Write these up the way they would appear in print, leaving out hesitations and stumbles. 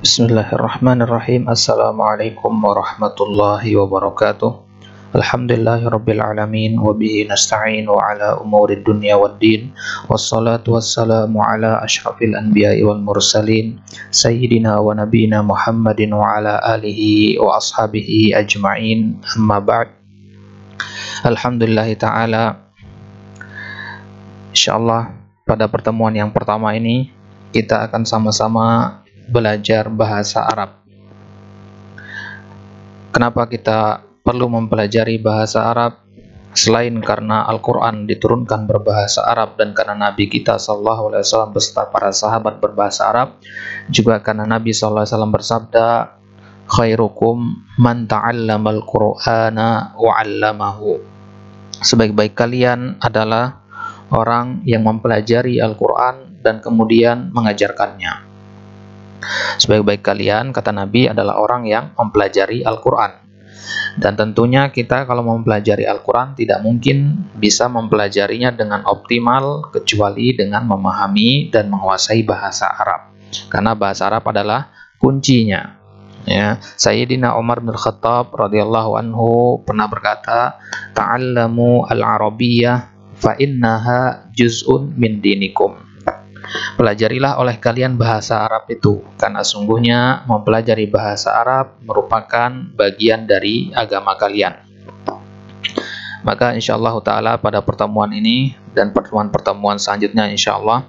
Bismillahirrahmanirrahim. Assalamualaikum warahmatullahi wabarakatuh. Alhamdulillahirabbil alamin wa bihi nasta'in wa ala umurid dunya waddin. Wassalatu wassalamu ala asyrafil anbiya'i wal mursalin sayyidina wa nabiyina Muhammadin wa ala alihi wa ashabihi ajma'in. Amma ba'd. Alhamdulillah ta'ala, insyaallah pada pertemuan yang pertama ini kita akan sama-sama belajar bahasa Arab. Kenapa kita perlu mempelajari bahasa Arab? Selain karena Al-Quran diturunkan berbahasa Arab dan karena Nabi kita SAW beserta para sahabat berbahasa Arab, juga karena Nabi SAW bersabda, khairukum man ta'allamal Qur'ana wa 'allamahu. Sebaik-baik kalian adalah orang yang mempelajari Al-Quran dan kemudian mengajarkannya. Sebaik-baik kalian, kata Nabi, adalah orang yang mempelajari Al-Quran. Dan tentunya kita kalau mempelajari Al-Quran tidak mungkin bisa mempelajarinya dengan optimal kecuali dengan memahami dan menguasai bahasa Arab. Karena bahasa Arab adalah kuncinya. Ya, Sayyidina Umar bin Khattab radhiyallahu anhu pernah berkata, "Ta'allamu al-Arabiyyah fa innaha juz'un min dinikum." Pelajarilah oleh kalian bahasa Arab itu, karena sungguhnya mempelajari bahasa Arab merupakan bagian dari agama kalian. Maka insyaallah ta'ala pada pertemuan ini dan pertemuan-pertemuan selanjutnya insyaallah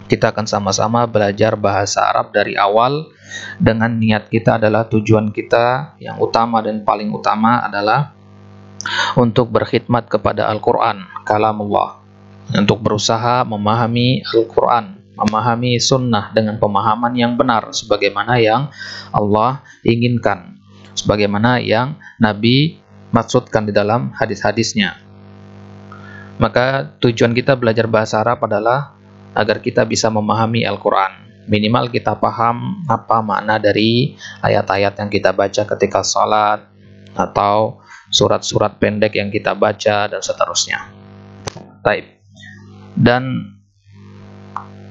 kita akan sama-sama belajar bahasa Arab dari awal, dengan niat kita adalah tujuan kita yang utama dan paling utama adalah untuk berkhidmat kepada Al-Quran, kalamullah, untuk berusaha memahami Al-Quran, memahami sunnah dengan pemahaman yang benar sebagaimana yang Allah inginkan, sebagaimana yang Nabi maksudkan di dalam hadis-hadisnya. Maka tujuan kita belajar bahasa Arab adalah agar kita bisa memahami Al-Quran. Minimal kita paham apa makna dari ayat-ayat yang kita baca ketika sholat, atau surat-surat pendek yang kita baca, dan seterusnya. Baik. Dan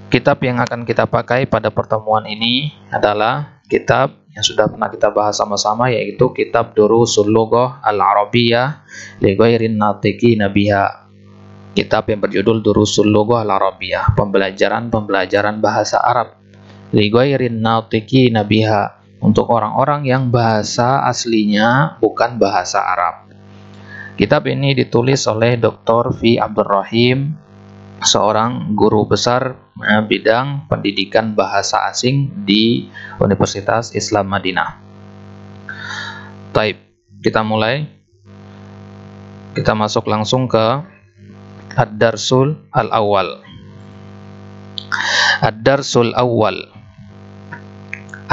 kitab yang akan kita pakai pada pertemuan ini adalah kitab yang sudah pernah kita bahas sama-sama, yaitu kitab Durusul Lughah Al-Arabiyyah li Ghairin Natiqina biha. Kitab yang berjudul Durusul Lughah Al-Arabiyyah, pembelajaran bahasa Arab, li Ghairin Natiqina biha, untuk orang-orang yang bahasa aslinya bukan bahasa Arab. Kitab ini ditulis oleh Dr. V. Abdul Rahim, seorang guru besar bidang pendidikan bahasa asing di Universitas Islam Madinah. Taib, kita mulai. Kita masuk langsung ke Ad-Darsul Al-Awwal. Ad-Darsul Awwal.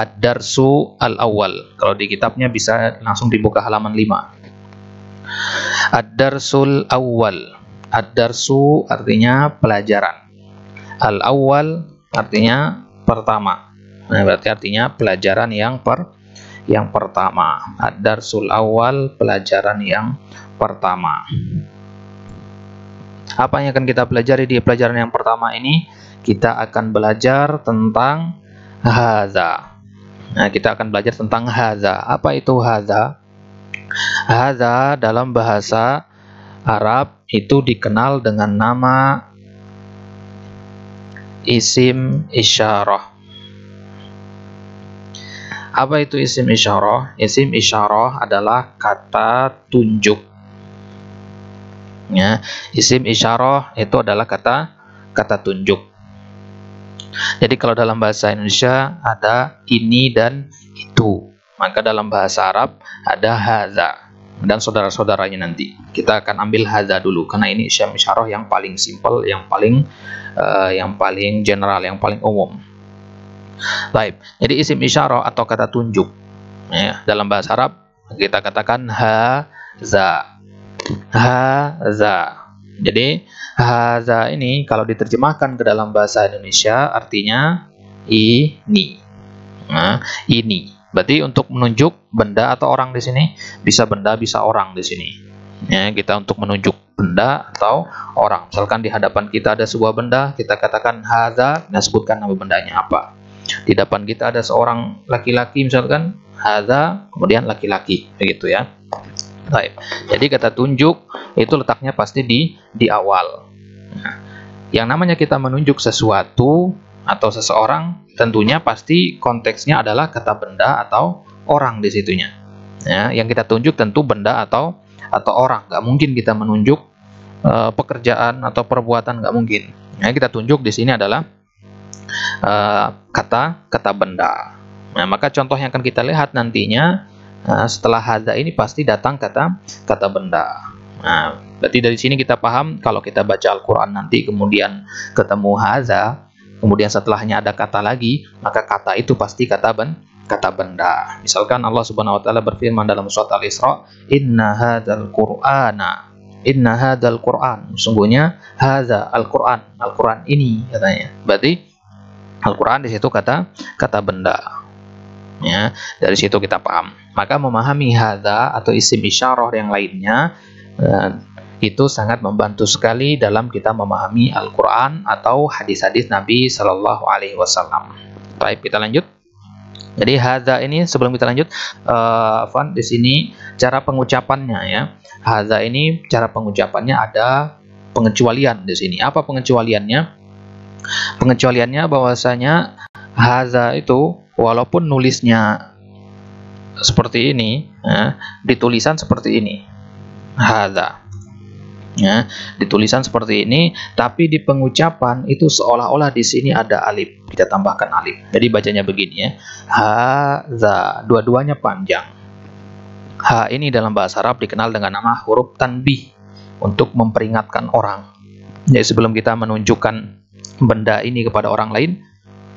Ad-Darsu Al-Awwal. Kalau di kitabnya bisa langsung dibuka halaman 5. Ad-Darsul Awwal. Ad-Darsu artinya pelajaran. Al-Awwal artinya pertama. Nah, berarti artinya pelajaran yang pertama. Ad-Darsul Awwal, pelajaran yang pertama. Apa yang akan kita pelajari di pelajaran yang pertama ini? Kita akan belajar tentang hadza. Nah, kita akan belajar tentang hadza. Apa itu hadza? Hadza dalam bahasa Arab itu dikenal dengan nama isim isyarah. Apa itu isim isyarah? Isim isyarah adalah kata tunjuk. Ya, isim isyarah itu adalah kata tunjuk. Jadi kalau dalam bahasa Indonesia ada ini dan itu, maka dalam bahasa Arab ada hadza dan saudara-saudaranya nanti. Kita akan ambil hadza dulu karena ini isim isyarah yang paling simpel, yang paling general, yang paling umum. Baik. Jadi isim isyarah atau kata tunjuk, ya, dalam bahasa Arab kita katakan hadza. Hadza. Jadi hadza ini kalau diterjemahkan ke dalam bahasa Indonesia artinya ini. Nah, ini. Berarti untuk menunjuk benda atau orang di sini, bisa benda, bisa orang di sini. Ya, kita untuk menunjuk benda atau orang. Misalkan di hadapan kita ada sebuah benda, kita katakan hadza, dan sebutkan nama bendanya apa. Di depan kita ada seorang laki-laki misalkan, hadza, kemudian laki-laki, begitu ya. Baik. Jadi kata tunjuk itu letaknya pasti di awal. Nah, yang namanya kita menunjuk sesuatu atau seseorang, tentunya pasti konteksnya adalah kata benda atau orang di situnya. Ya, yang kita tunjuk tentu benda atau orang. Nggak mungkin kita menunjuk pekerjaan atau perbuatan, nggak mungkin. Yang kita tunjuk di sini adalah kata benda. Nah, maka contoh yang akan kita lihat nantinya setelah hadza ini pasti datang kata benda. Nah, berarti dari sini kita paham kalau kita baca Al-Quran nanti kemudian ketemu hadza, kemudian setelahnya ada kata lagi, maka kata itu pasti kata benda. Misalkan Allah Subhanahu wa taala berfirman dalam surat Al-Isra, "Inna hadzal Qur'an." Sungguhnya hadza Al-Qur'an, Al-Qur'an ini katanya. Berarti Al-Quran di situ kata benda. Ya, dari situ kita paham. Maka memahami hadza atau isim isyarah yang lainnya itu sangat membantu sekali dalam kita memahami Al-Quran atau hadis-hadis Nabi Shallallahu Alaihi Wasallam. Baik, kita lanjut. Jadi hadza ini sebelum kita lanjut, di sini cara pengucapannya ya. Hadza ini cara pengucapannya ada pengecualian di sini. Apa pengecualiannya? Pengecualiannya bahwasanya hadza itu walaupun nulisnya seperti ini, ya, di tulisan seperti ini, hadza, ya, di tulisan seperti ini, tapi di pengucapan itu seolah-olah di sini ada alif, kita tambahkan alif. Jadi bacanya begini ya, hadza, dua-duanya panjang. Ha ini dalam bahasa Arab dikenal dengan nama huruf tanbih untuk memperingatkan orang. Jadi sebelum kita menunjukkan benda ini kepada orang lain,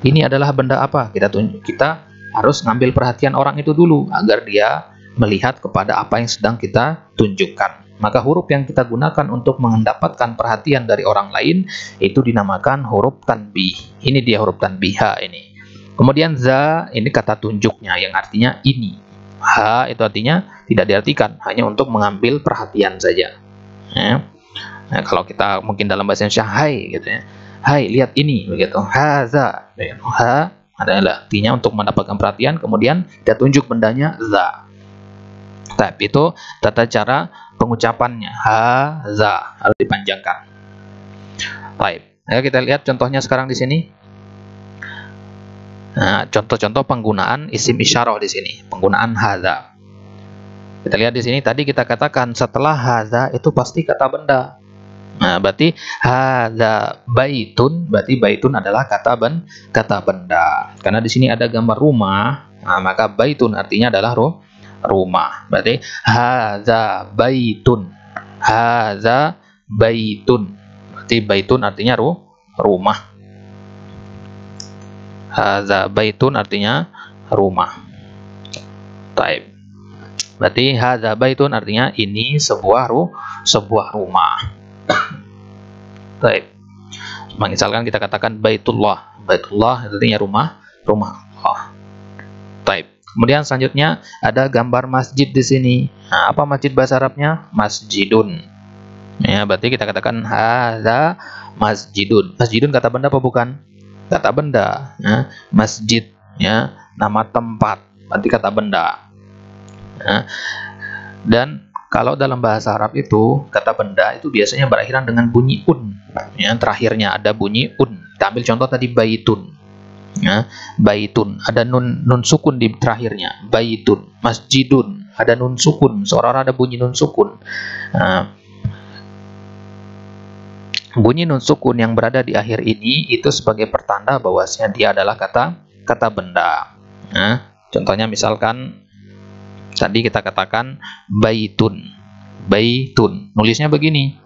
ini adalah benda apa, kita harus ngambil perhatian orang itu dulu agar dia melihat kepada apa yang sedang kita tunjukkan. Maka huruf yang kita gunakan untuk mendapatkan perhatian dari orang lain itu dinamakan huruf tanbih. Ini dia huruf tanbih, ha ini. Kemudian za ini kata tunjuknya yang artinya ini. Ha itu artinya tidak diartikan, hanya untuk mengambil perhatian saja. Ya. Nah, kalau kita mungkin dalam bahasa Indonesia, hai gitu ya. Hai, lihat ini begitu. Haza. Ha adalah artinya untuk mendapatkan perhatian, kemudian kita tunjuk bendanya za. Tapi itu tata cara pengucapannya. Haza harus dipanjangkan. Baik. Ayo kita lihat contohnya sekarang di sini. Nah, contoh-contoh penggunaan isim isyarah di sini, penggunaan haza. Kita lihat di sini tadi kita katakan setelah haza itu pasti kata benda. Nah, berarti hadza baitun, berarti baitun adalah kata benda. Karena di sini ada gambar rumah, nah, maka baitun artinya adalah rumah. Berarti hadza baitun. Hadza baitun. Berarti baitun artinya rumah. Hadza baitun artinya rumah. Taib. Berarti hadza baitun artinya ini sebuah rumah. Baik. Misalkan kita katakan Baitullah. Baitullah artinya rumah Allah. Baik. Kemudian selanjutnya ada gambar masjid di sini. Nah, apa masjid bahasa Arabnya? Masjidun. Ya, berarti kita katakan hadza masjidun. Masjidun kata benda apa bukan? Kata benda. Ya, masjid ya, nama tempat. Berarti kata benda. Ya. Dan kalau dalam bahasa Arab itu kata benda itu biasanya berakhiran dengan bunyi un. Ya, terakhirnya ada bunyi un. Kita ambil contoh tadi baitun. Ya, baitun ada nun sukun di terakhirnya. Baitun, masjidun ada nun sukun. Seorang ada bunyi nun sukun. Nah, bunyi nun sukun yang berada di akhir ini itu sebagai pertanda bahwasanya dia adalah kata benda. Nah, contohnya misalkan tadi kita katakan baitun. Nulisnya begini.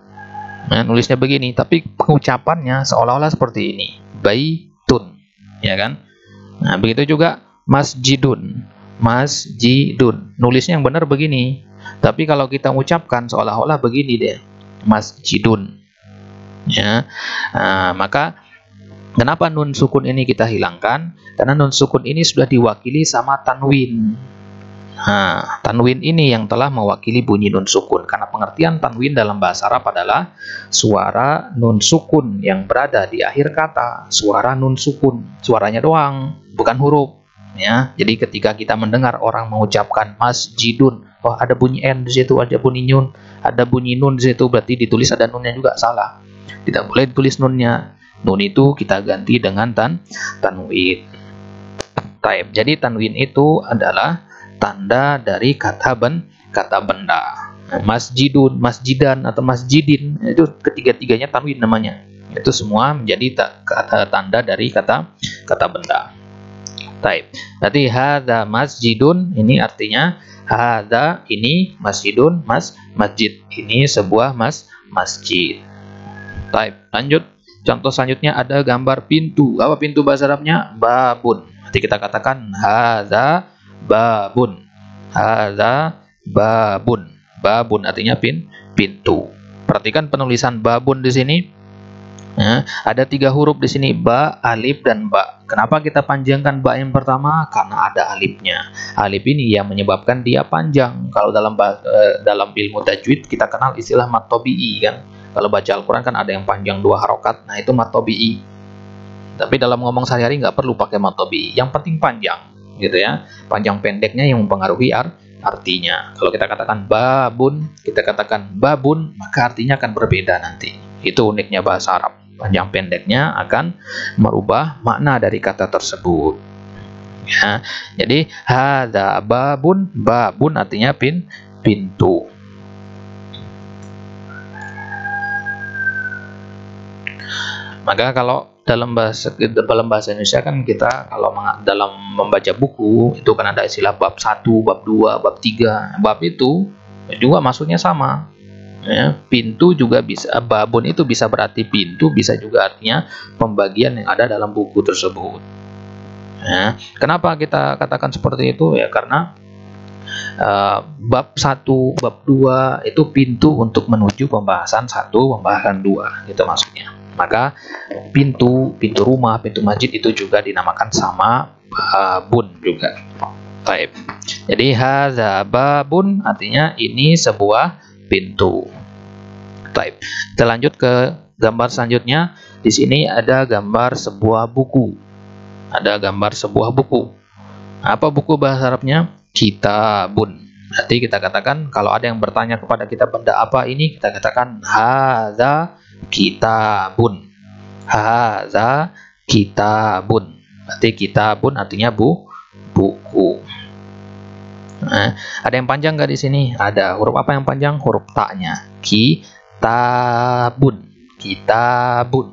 Nah, nulisnya begini, tapi pengucapannya seolah-olah seperti ini. Baitun, ya kan? Nah, begitu juga masjidun. Nulisnya yang benar begini. Tapi kalau kita ucapkan seolah-olah begini deh. Masjidun. Ya. Nah, maka kenapa nun sukun ini kita hilangkan? Karena nun sukun ini sudah diwakili sama tanwin. Nah, tanwin ini yang telah mewakili bunyi nun sukun, karena pengertian tanwin dalam bahasa Arab adalah suara nun sukun yang berada di akhir kata. Suara nun sukun, suaranya doang, bukan huruf. Ya, jadi ketika kita mendengar orang mengucapkan masjidun, oh ada bunyi n di situ, ada bunyi nun, ada bunyi nun di situ, berarti ditulis ada nunnya juga, salah. Tidak boleh ditulis nunnya. Nun itu kita ganti dengan tanwin. Taib. Jadi tanwin itu adalah tanda dari kata benda. Masjidun, masjidan, atau masjidin, itu ketiga-tiganya tanwin namanya. Itu semua menjadi tanda dari kata benda. Taib. Berarti hadza masjidun, ini artinya hadza ini, masjidun masjid, ini sebuah masjid. Taib. Lanjut. Contoh selanjutnya ada gambar pintu. Apa pintu bahasa Arabnya? Babun. Nanti kita katakan hadza babun. Hadza babun. Babun artinya pintu. Perhatikan penulisan babun di sini. Ya, ada 3 huruf di sini, ba, alif, dan ba. Kenapa kita panjangkan ba yang pertama? Karena ada alifnya. Alif ini yang menyebabkan dia panjang. Kalau dalam ilmu tajwid kita kenal istilah mat tabi'i kan. Kalau baca Al-Quran kan ada yang panjang 2 harokat, nah itu mat tabi'i. Tapi dalam ngomong sehari-hari nggak perlu pakai mat tabi'i. Yang penting panjang, gitu ya. Panjang pendeknya yang mempengaruhi artinya. Kalau kita katakan babun, kita katakan babun, maka artinya akan berbeda nanti. Itu uniknya bahasa Arab. Panjang pendeknya akan merubah makna dari kata tersebut. Ya, jadi hadza babun, babun artinya pintu. Maka kalau dalam bahasa Indonesia kan kita kalau dalam membaca buku itu kan ada istilah bab 1, bab 2, bab 3. Bab itu juga maksudnya sama. Ya, pintu juga bisa, babun itu bisa berarti pintu, bisa juga artinya pembagian yang ada dalam buku tersebut. Ya, kenapa kita katakan seperti itu? Ya karena bab 1, bab 2 itu pintu untuk menuju pembahasan 1, pembahasan 2, gitu maksudnya. Maka pintu rumah, pintu masjid itu juga dinamakan sama babun juga. Baik. Jadi hadza babun artinya ini sebuah pintu. Baik. Kita lanjut ke gambar selanjutnya. Di sini ada gambar sebuah buku. Ada gambar sebuah buku. Apa buku bahasa Arabnya? Kitabun. Berarti kita katakan kalau ada yang bertanya kepada kita benda apa ini, kita katakan hadza kitabun. Hadza kitabun. Berarti kitabun artinya buku. Nah, ada yang panjang nggak di sini? Ada. Huruf apa yang panjang? Huruf ta-nya. Kitabun. Kitabun.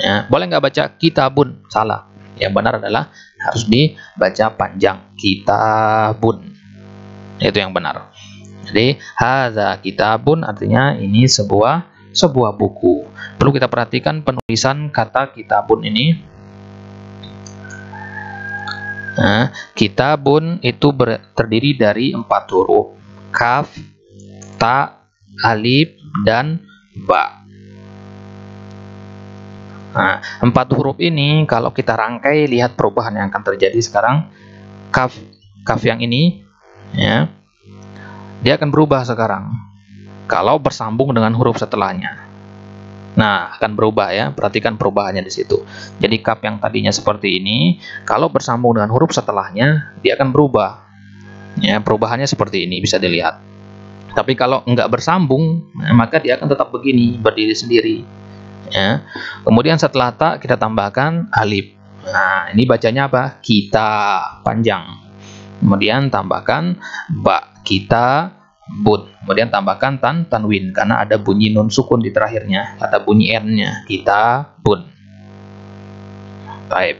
Ya, boleh nggak baca kitabun? Salah. Yang benar adalah harus dibaca panjang. Kitabun. Itu yang benar. Jadi hadza kitabun artinya ini sebuah buku. Perlu kita perhatikan penulisan kata kitabun ini. Nah, kitabun itu terdiri dari 4 huruf. Kaf, ta, alif, dan ba. Nah, 4 huruf ini kalau kita rangkai, lihat perubahan yang akan terjadi sekarang. Kaf yang ini, ya, dia akan berubah sekarang kalau bersambung dengan huruf setelahnya. Nah, akan berubah ya. Perhatikan perubahannya di situ. Jadi kaf yang tadinya seperti ini, kalau bersambung dengan huruf setelahnya, dia akan berubah. Ya, perubahannya seperti ini bisa dilihat. Tapi kalau enggak bersambung, maka dia akan tetap begini, berdiri sendiri. Ya. Kemudian setelah ta kita tambahkan alif. Nah, ini bacanya apa? Kita, panjang. Kemudian tambahkan ba, kita bun. Kemudian tambahkan tanwin karena ada bunyi nun sukun di terakhirnya, ada bunyi n-nya. Kita bun. Baik.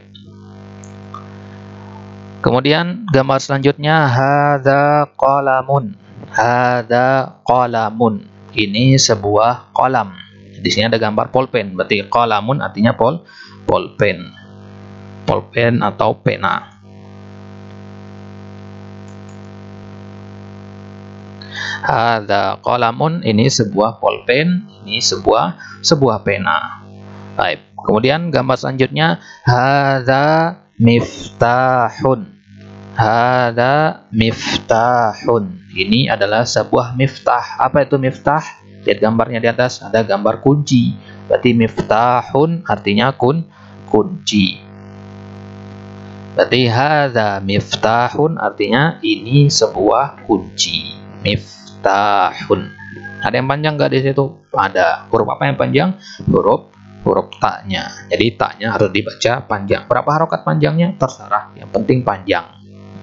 Kemudian gambar selanjutnya hadza qalamun. Hadza qalamun. Ini sebuah kolam. Di sini ada gambar polpen, berarti qalamun artinya polpen. Polpen atau pena. Hadza qalamun, ini sebuah polpen, ini sebuah pena. Baik. Kemudian gambar selanjutnya hadza miftahun. Hada miftahun. Ini adalah sebuah miftah. Apa itu miftah? Lihat gambarnya di atas, ada gambar kunci. Berarti miftahun artinya kunci. Berarti hada miftahun artinya ini sebuah kunci. Miftahun. Ada yang panjang nggak di situ? Ada. Huruf apa yang panjang? Huruf taknya. Jadi taknya harus dibaca panjang. Berapa harokat panjangnya? Terserah. Yang penting panjang.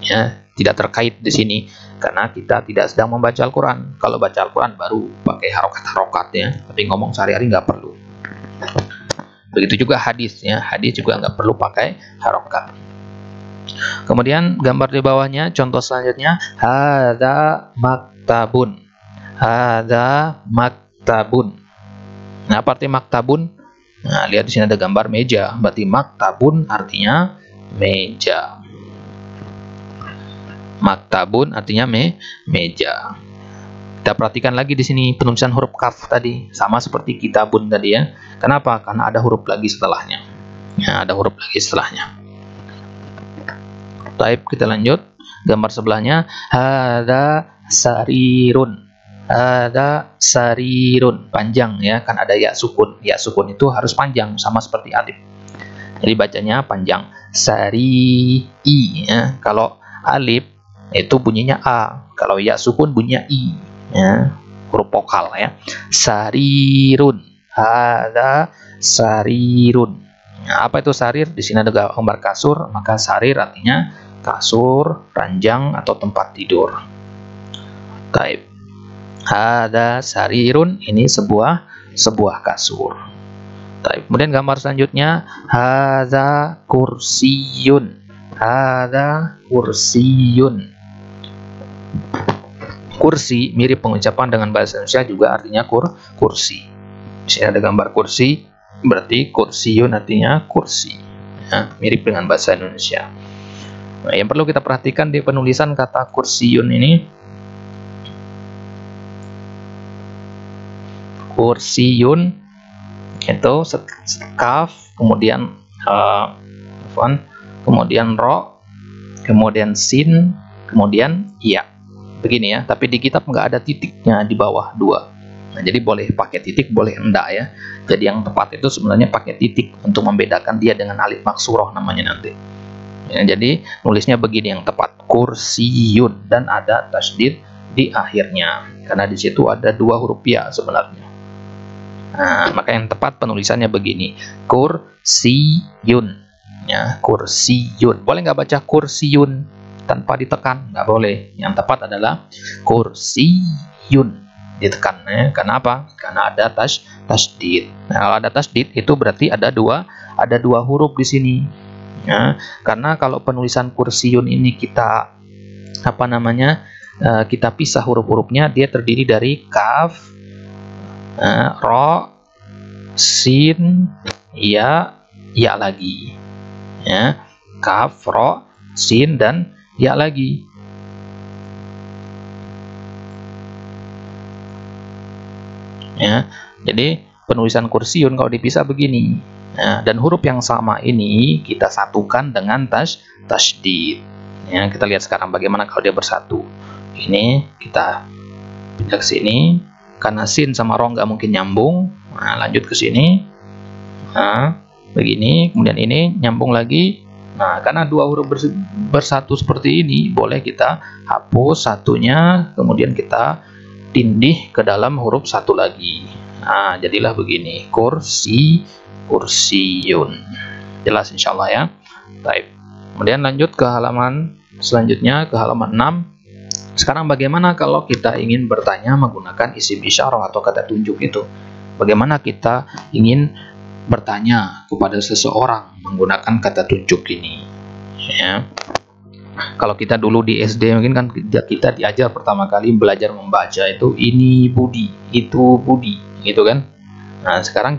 Ya, tidak terkait di sini karena kita tidak sedang membaca Al-Quran. Kalau baca Al-Quran baru pakai harokat-harokat ya. Tapi ngomong sehari-hari nggak perlu. Begitu juga hadis ya. Hadis juga nggak perlu pakai harokat. Kemudian gambar di bawahnya, contoh selanjutnya, hadza maktabun. Hadza maktabun. Nah, apa arti maktabun? Nah, lihat di sini ada gambar meja. Berarti maktabun artinya meja. Maktabun artinya meja. Kita perhatikan lagi di sini penulisan huruf kaf tadi sama seperti kitabun tadi ya. Kenapa? Karena ada huruf lagi setelahnya. Ya, ada huruf lagi setelahnya. Baik, kita lanjut. Gambar sebelahnya, hadza sarirun. Hadza sarirun. Panjang ya, kan ada ya sukun. Ya sukun itu harus panjang sama seperti alif. Jadi bacanya panjang. Sari i ya. Kalau alif itu bunyinya a. Kalau ya sukun bunyinya i. Ya, huruf vokal ya. Sarirun. Hadza sarirun. Nah, apa itu sarir? Di sini ada gambar kasur, maka sarir artinya kasur, ranjang atau tempat tidur. Taib. Hadza sarirun, ini sebuah kasur. Taib. Kemudian gambar selanjutnya, hadza kursiyun. Hadza kursiyun. Kursi mirip pengucapan dengan bahasa Indonesia juga artinya kursi. Di sini ada gambar kursi, berarti kursiyun artinya kursi. Ya, mirip dengan bahasa Indonesia. Nah, yang perlu kita perhatikan di penulisan kata kursiyun ini, kursiyun itu kaf, kemudian kemudian ro, kemudian sin, kemudian ya. Begini ya, tapi di kitab nggak ada titiknya di bawah dua. Nah, jadi boleh pakai titik, boleh enggak ya. Jadi yang tepat itu sebenarnya pakai titik untuk membedakan dia dengan alif maksurah namanya nanti. Ya, jadi nulisnya begini yang tepat, kursiyun, dan ada tasdid di akhirnya karena di situ ada dua huruf ya sebenarnya. Nah, maka yang tepat penulisannya begini, kursiyun. Ya, kursiyun. Boleh nggak baca kursiyun tanpa ditekan? Nggak boleh. Yang tepat adalah kursiyun, ditekan ya. Karena apa? Karena ada tasdid. Nah, kalau ada tasdid itu berarti ada dua huruf di sini. Ya, karena kalau penulisan kursiyun ini kita kita pisah huruf-hurufnya, dia terdiri dari kaf, ro, sin, ya lagi. Ya, kaf, ro, sin, dan ya lagi. Ya, jadi penulisan kursiyun kalau dipisah begini. Nah, dan huruf yang sama ini kita satukan dengan tasdid. Ya, kita lihat sekarang bagaimana kalau dia bersatu. Ini kita pindah ke sini, karena sin sama ro nggak mungkin nyambung. Nah, lanjut ke sini. Nah, begini, kemudian ini nyambung lagi. Nah, karena dua huruf bersatu seperti ini, boleh kita hapus satunya, kemudian kita tindih ke dalam huruf satu lagi. Nah, jadilah begini, kursiyun. Jelas insyaallah ya. Baik. Kemudian lanjut ke halaman selanjutnya, ke halaman 6. Sekarang bagaimana kalau kita ingin bertanya menggunakan isim isyarah atau kata tunjuk itu? Bagaimana kita ingin bertanya kepada seseorang menggunakan kata tunjuk ini? Ya. Kalau kita dulu di SD mungkin kan kita diajar pertama kali belajar membaca itu ini Budi, itu Budi, gitu kan? Nah, sekarang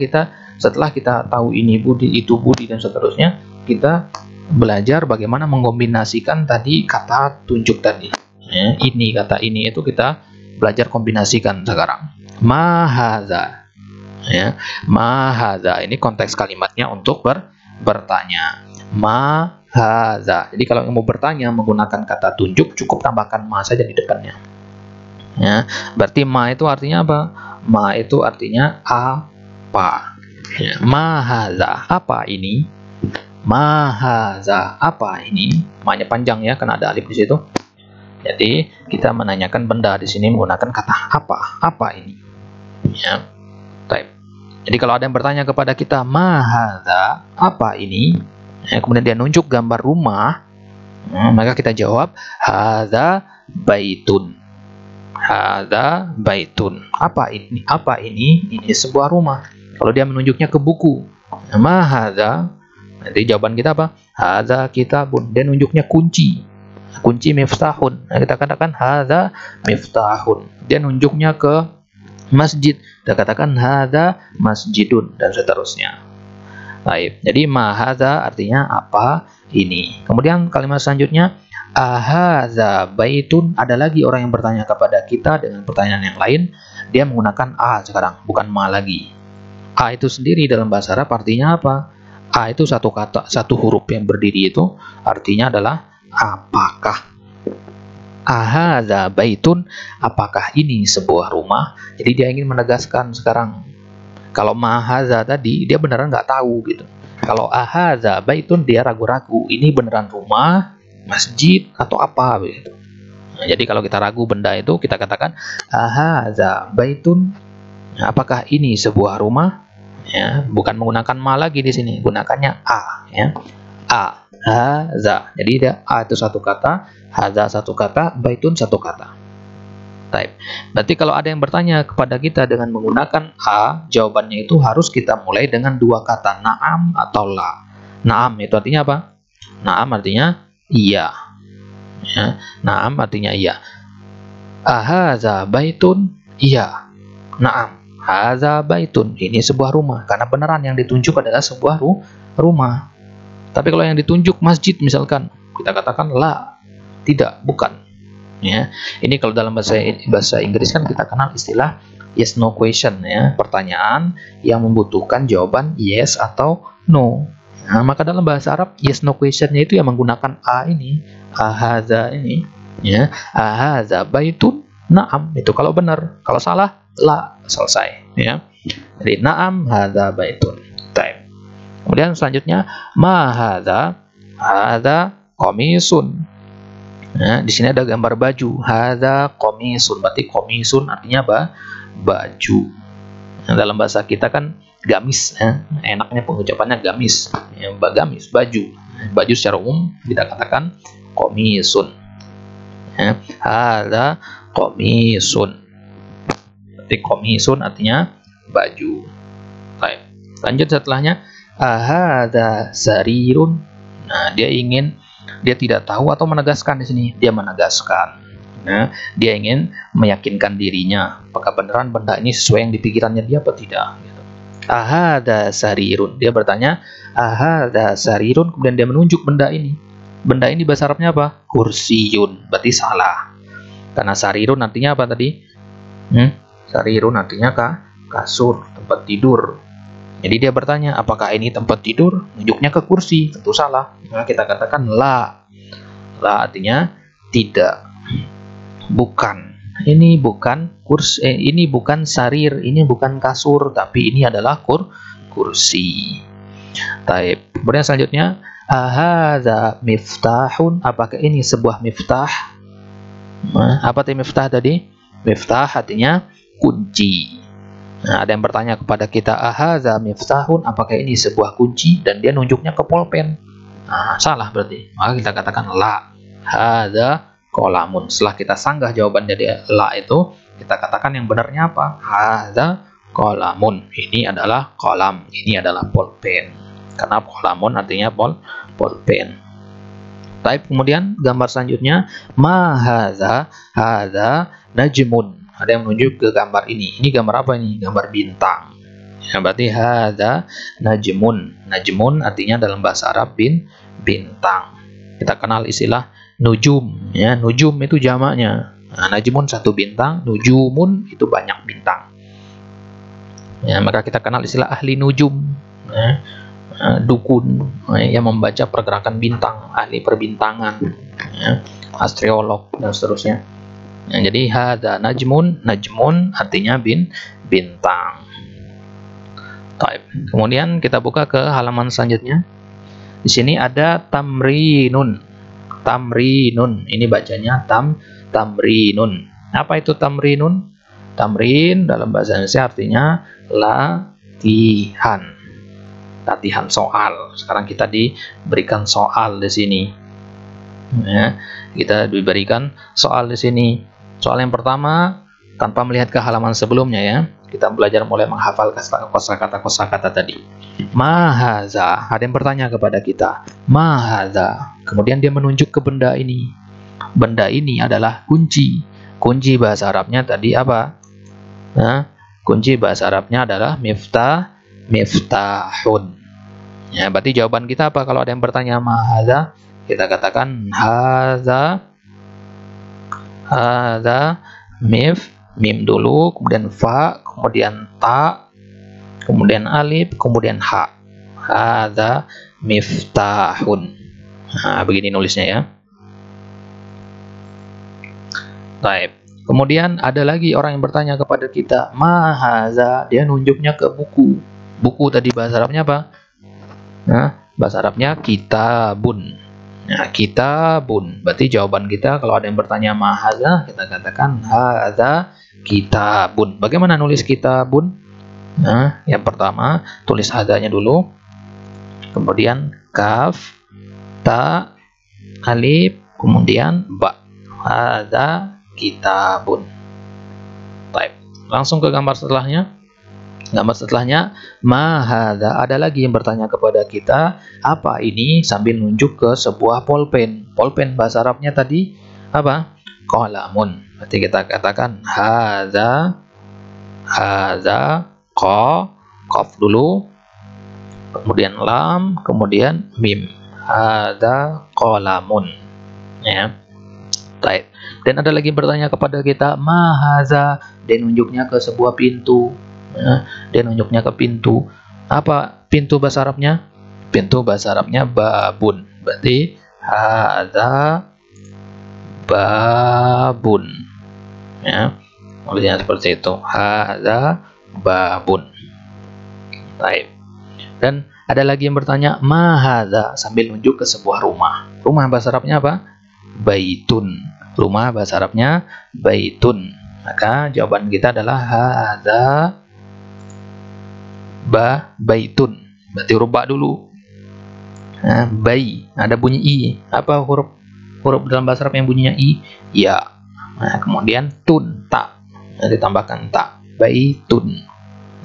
setelah kita tahu ini Budi, itu Budi, dan seterusnya, kita belajar bagaimana mengkombinasikan tadi kata tunjuk tadi. Ya, ini kata ini itu kita belajar kombinasikan sekarang. Mahadza. Ya, mahadza ini konteks kalimatnya untuk bertanya. hadza. Jadi kalau mau bertanya menggunakan kata tunjuk, cukup tambahkan ma saja di depannya. Ya, berarti ma itu artinya apa? Ma itu artinya apa. Ya, ma hadza, apa ini? Ma hadza, apa ini? Ma-nya panjang ya, karena ada alif di situ. Jadi kita menanyakan benda di sini menggunakan kata apa? Apa ini? Ya. Baik. Jadi kalau ada yang bertanya kepada kita, ma hadza, apa ini? Ya, kemudian dia nunjuk gambar rumah, maka kita jawab hadza baitun. Hadza baitun. Apa ini? Apa ini? Ini sebuah rumah. Kalau dia menunjuknya ke buku, ma hadza, nanti jawaban kita apa? Hadza kitabun. Dia nunjuknya kunci. Kunci miftahun. Nah, kita katakan hadza miftahun. Dia nunjuknya ke masjid. Kita katakan hadza masjidun, dan seterusnya. Baik. Jadi ma hadza artinya apa ini. Kemudian kalimat selanjutnya ahadza baitun. Ada lagi orang yang bertanya kepada kita dengan pertanyaan yang lain. Dia menggunakan a sekarang, bukan ma lagi. A itu sendiri dalam bahasa Arab artinya apa? A itu satu kata, satu huruf yang berdiri itu artinya adalah apakah. Ahadza baitun, apakah ini sebuah rumah? Jadi dia ingin menegaskan sekarang. Kalau ma hadza tadi dia beneran nggak tahu gitu. Kalau ahadza baitun dia ragu-ragu, ini beneran rumah, masjid atau apa begitu. Nah, jadi kalau kita ragu benda itu kita katakan ahadza baitun, apakah ini sebuah rumah? Ya, bukan menggunakan ma lagi di sini, gunakannya a ya. A hadza. Jadi dia a itu satu kata, hadza satu kata, baitun satu kata. Baik. Berarti kalau ada yang bertanya kepada kita dengan menggunakan a, jawabannya itu harus kita mulai dengan dua kata, na'am atau la. Na'am itu artinya apa? Na'am artinya iya. Ya, na'am artinya iya. Ahadza baitun? Iya. Na'am. Hadza baitun. Ini sebuah rumah, karena beneran yang ditunjuk adalah sebuah rumah. Tapi kalau yang ditunjuk masjid misalkan, kita katakan la, tidak, bukan. Ya, ini kalau dalam bahasa Inggris kan kita kenal istilah yes no question ya, pertanyaan yang membutuhkan jawaban yes atau no. Nah, maka dalam bahasa Arab yes no questionnya itu yang menggunakan a ini, ahadza ini, ya, ahadza baitun, na'am itu kalau benar, kalau salah la, selesai ya. Jadi na'am hadza baitun. Baik. Kemudian selanjutnya ma hadza, hadza qamisun. Nah, di sini ada gambar baju. Hadza qamisun. Berarti qamisun artinya apa? Baju. Nah, dalam bahasa kita kan gamis ya. Enaknya pengucapannya gamis. Ya, gamis, baju. Baju secara umum kita katakan qamisun. Ya, hadza qamisun. Berarti qamisun artinya baju. Baik. Lanjut setelahnya ahadza sarirun. Nah, dia tidak tahu atau menegaskan di sini. Dia menegaskan. Nah, dia ingin meyakinkan dirinya apakah beneran benda ini sesuai yang di pikirannya dia apa tidak. Gitu. Ahadza sarirun. Dia bertanya, ahadza sarirun. Kemudian dia menunjuk benda ini. Benda ini bahasa Arabnya apa? Kursiyun. Berarti salah. Karena sarirun artinya apa tadi? Sarirun artinya kasur, tempat tidur. Jadi dia bertanya, apakah ini tempat tidur? Nunjuknya ke kursi, tentu salah. Nah, kita katakan la. La artinya tidak. Bukan. Ini bukan kursi, ini bukan sarir, ini bukan kasur, tapi ini adalah kursi. Taib. Kemudian selanjutnya, ahadza miftahun. Apakah ini sebuah miftah? Nah, apa arti miftah tadi? Miftah artinya kunci. Nah, ada yang bertanya kepada kita, ahadza miftahun, apakah ini sebuah kunci? Dan dia nunjuknya ke pulpen. Nah, salah berarti. Maka kita katakan la. Hadza qalamun. Setelah kita sanggah jawaban dari la itu, kita katakan yang benarnya apa? Hadza qalamun. Ini adalah kolam. Ini adalah pulpen. Karena qalamun artinya pulpen. Type kemudian gambar selanjutnya, ma hadza, hadza najmun. Ada yang menunjuk ke gambar ini. Ini gambar apa ini? Gambar bintang. Ya, berarti hadza najmun. Najmun artinya dalam bahasa Arab bintang. Kita kenal istilah nujum. Ya, nujum itu jamaknya. Nah, najmun satu bintang, nujumun itu banyak bintang. Ya, maka kita kenal istilah ahli nujum. Ya, dukun yang membaca pergerakan bintang, ahli perbintangan, astrolog dan seterusnya. Jadi hadza najmun, najmun artinya bintang. Taib. Kemudian kita buka ke halaman selanjutnya. Di sini ada tamrinun. Tamrinun. Ini bacanya tamrinun. Apa itu tamrinun? Tamrin dalam bahasa Indonesia artinya latihan. Latihan soal. Sekarang kita diberikan soal di sini. Ya, kita diberikan soal di sini. Soal yang pertama tanpa melihat ke halaman sebelumnya ya. Kita belajar mulai menghafal kosakata tadi. Mahaza, ada yang bertanya kepada kita. Mahaza. Kemudian dia menunjuk ke benda ini. Benda ini adalah kunci. Kunci bahasa Arabnya tadi apa? Nah, kunci bahasa Arabnya adalah miftahun. Ya, berarti jawaban kita apa kalau ada yang bertanya mahaza? Kita katakan haza mim dulu, kemudian fa, kemudian ta, kemudian alif, kemudian ha. Hadza miftahun. Nah, begini nulisnya ya. Baik. Kemudian ada lagi orang yang bertanya kepada kita, ma hadza, dia nunjuknya ke buku. Buku tadi bahasa Arabnya apa? Nah, bahasa Arabnya kitabun. Nah, kitabun. Berarti jawaban kita kalau ada yang bertanya ma hadza, kita katakan hadza kitabun. Bagaimana nulis kitabun? Nah, yang pertama tulis hadzanya dulu. Kemudian kaf, ta, alif, kemudian ba. Hadza kitabun. Baik. Langsung ke gambar setelahnya. Gambar setelahnya ma hadza. Ada lagi yang bertanya kepada kita, apa ini, sambil nunjuk ke sebuah polpen. Polpen bahasa Arabnya tadi apa? Qalamun. Berarti kita katakan hadza qaf dulu, kemudian lam, kemudian mim. Hadza qalamun. Ya. Baik. Dan ada lagi bertanya kepada kita, ma hadza, dia nunjuknya ke sebuah pintu. Ya. Dia nunjuknya ke pintu. Apa pintu bahasa Arabnya? Pintu bahasa Arabnya babun. Berarti hadza babun. Ya, tulisnya seperti itu. Hadza babun. Baik. Dan ada lagi yang bertanya ma hadza, sambil nunjuk ke sebuah rumah. Rumah bahasa Arabnya apa? Baitun. Rumah bahasa Arabnya baitun. Maka jawaban kita adalah hadza baitun. Berarti huruf ba dulu. Nah, bai ada bunyi i. Apa huruf dalam bahasa Arab yang bunyinya i? Ya. Nah, kemudian tun, ta. Nah, ditambahkan ta. Baitun.